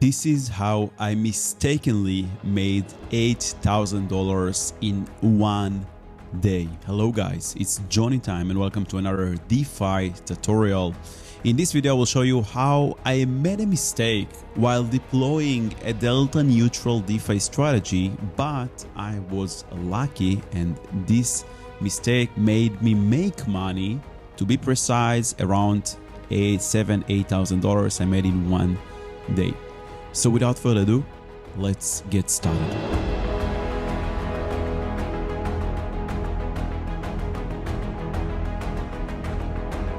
This is how I mistakenly made $8,000 in one day. Hello guys, it's Johnny Time and welcome to another DeFi tutorial. In this video I will show you how I made a mistake while deploying a delta neutral DeFi strategy, but I was lucky and this mistake made me make money. To be precise, around $8,000 I made in one day. So without further ado, let's get started.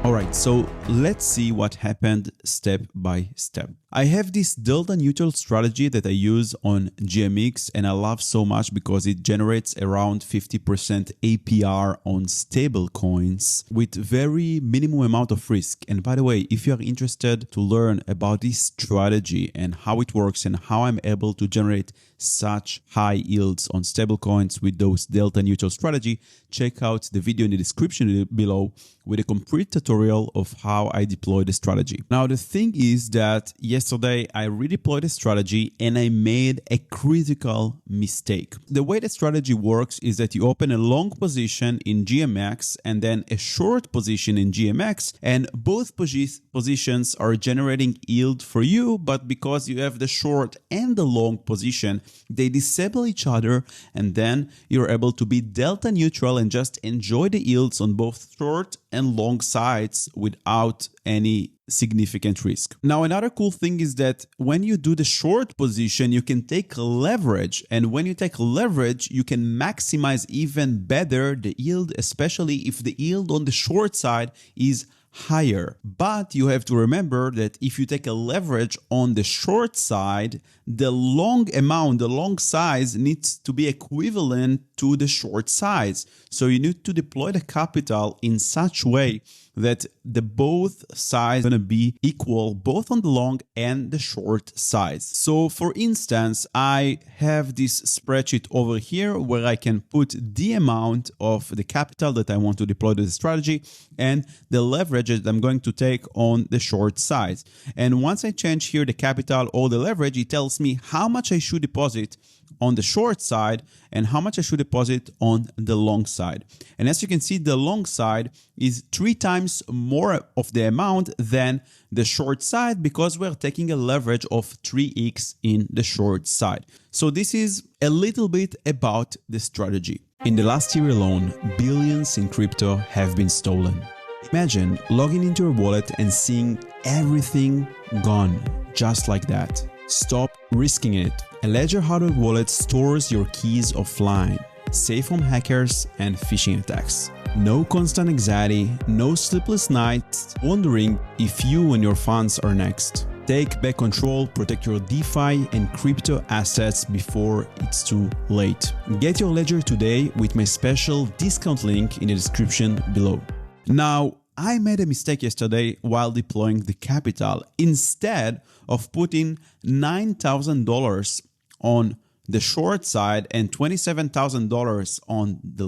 Alright, so let's see what happened step by step. I have this delta neutral strategy that I use on GMX and I love so much because it generates around 50% APR on stable coins with very minimum amount of risk. And by the way, if you are interested to learn about this strategy and how it works and how I'm able to generate such high yields on stable coins with those delta neutral strategy, check out the video in the description below with a complete tutorial of how I deploy the strategy. Now, the thing is that yesterday I redeployed the strategy and I made a critical mistake. The way the strategy works is that you open a long position in GMX and then a short position in GMX, and both positions are generating yield for you, but because you have the short and the long position, they disable each other, and then you're able to be delta neutral and just enjoy the yields on both short and long sides without any significant risk. Now, another cool thing is that when you do the short position, you can take leverage. And when you take leverage, you can maximize even better the yield, especially if the yield on the short side is higher. But you have to remember that if you take a leverage on the short side, the long amount, the long size needs to be equivalent to the short size. So you need to deploy the capital in such way that the both sides are going to be equal both on the long and the short sides. So for instance, I have this spreadsheet over here where I can put the amount of the capital that I want to deploy to the strategy and the leverage that I'm going to take on the short sides. And once I change here the capital or the leverage, it tells me how much I should deposit on the short side and how much I should deposit on the long side. And as you can see, the long side is 3 times more of the amount than the short side because we're taking a leverage of 3x in the short side. So this is a little bit about the strategy. In the last year alone, billions in crypto have been stolen. Imagine logging into your wallet and seeing everything gone just like that. Stop risking it. A Ledger hardware wallet stores your keys offline, safe from hackers and phishing attacks. No constant anxiety, no sleepless nights, wondering if you and your funds are next. Take back control, protect your DeFi and crypto assets before it's too late. Get your Ledger today with my special discount link in the description below. Now, I made a mistake yesterday while deploying the capital. Instead of putting $9,000 on the short side and $27,000 on the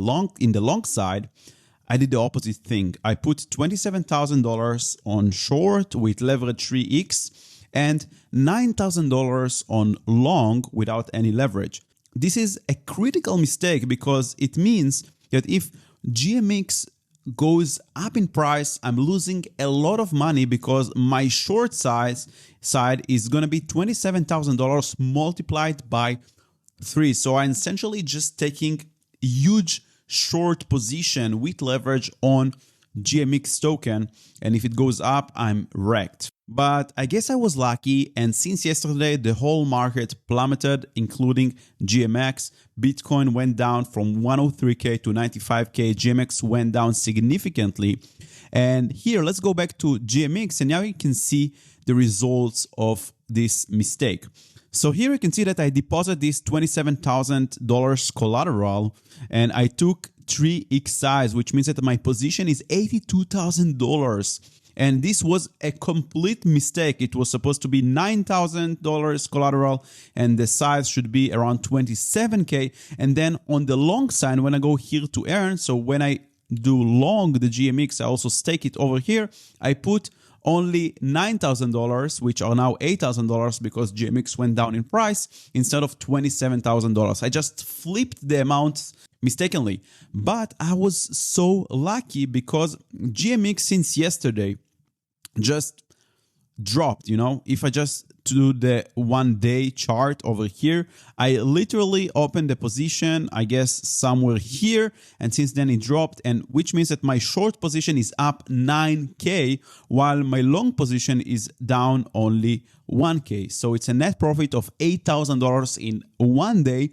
long side, I did the opposite thing. I put $27,000 on short with leverage 3x and $9,000 on long without any leverage. This is a critical mistake because it means that if GMX goes up in price, I'm losing a lot of money because my short side is going to be $27,000 multiplied by 3. So I'm essentially just taking huge short position with leverage on GMX token, and if it goes up, I'm wrecked. But I guess I was lucky, and since yesterday the whole market plummeted, including GMX. Bitcoin went down from 103k to 95k. GMX went down significantly. And here, let's go back to GMX, and now you can see the results of this mistake. So here you can see that I deposited this $27,000 collateral, and I took 3x size, which means that my position is $82,000. And this was a complete mistake. It was supposed to be $9,000 collateral and the size should be around 27K. And then on the long side, when I go here to earn, so when I do long the GMX, I also stake it over here. I put only $9,000, which are now $8,000 because GMX went down in price instead of $27,000. I just flipped the amount mistakenly, but I was so lucky because GMX since yesterday just dropped. If I just do the 1 day chart over here, I literally opened the position, I guess somewhere here, and since then it dropped, and which means that my short position is up 9k while my long position is down only 1k. So it's a net profit of $8,000 in 1 day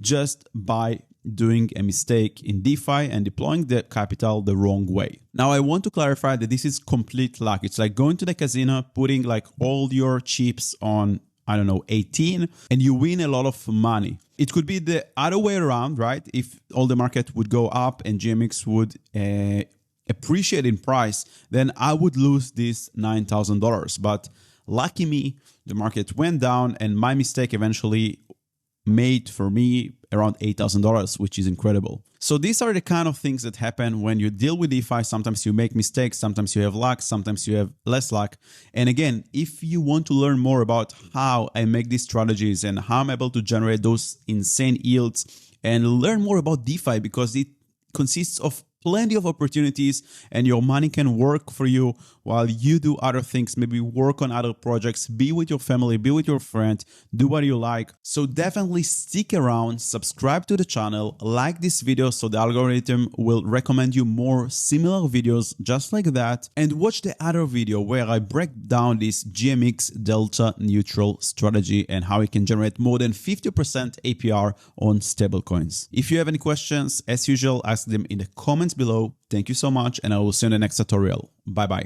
just by doing a mistake in DeFi and deploying the capital the wrong way. Now, I want to clarify that this is complete luck. It's like going to the casino, putting like all your chips on, 18, and you win a lot of money. It could be the other way around, right? If all the market would go up and GMX would appreciate in price, then I would lose this $9,000. But lucky me, the market went down and my mistake eventually made for me around $8,000, which is incredible. So these are the kind of things that happen when you deal with DeFi. Sometimes you make mistakes, sometimes you have luck, sometimes you have less luck. And again, if you want to learn more about how I make these strategies and how I'm able to generate those insane yields and learn more about DeFi, because it consists of plenty of opportunities and your money can work for you while you do other things, maybe work on other projects, be with your family, be with your friend, do what you like. So definitely stick around, subscribe to the channel, like this video so the algorithm will recommend you more similar videos just like that, and watch the other video where I break down this GMX delta neutral strategy and how it can generate more than 50% APR on stablecoins. If you have any questions, as usual, ask them in the comments below. Thank you so much, and I will see you in the next tutorial. Bye bye.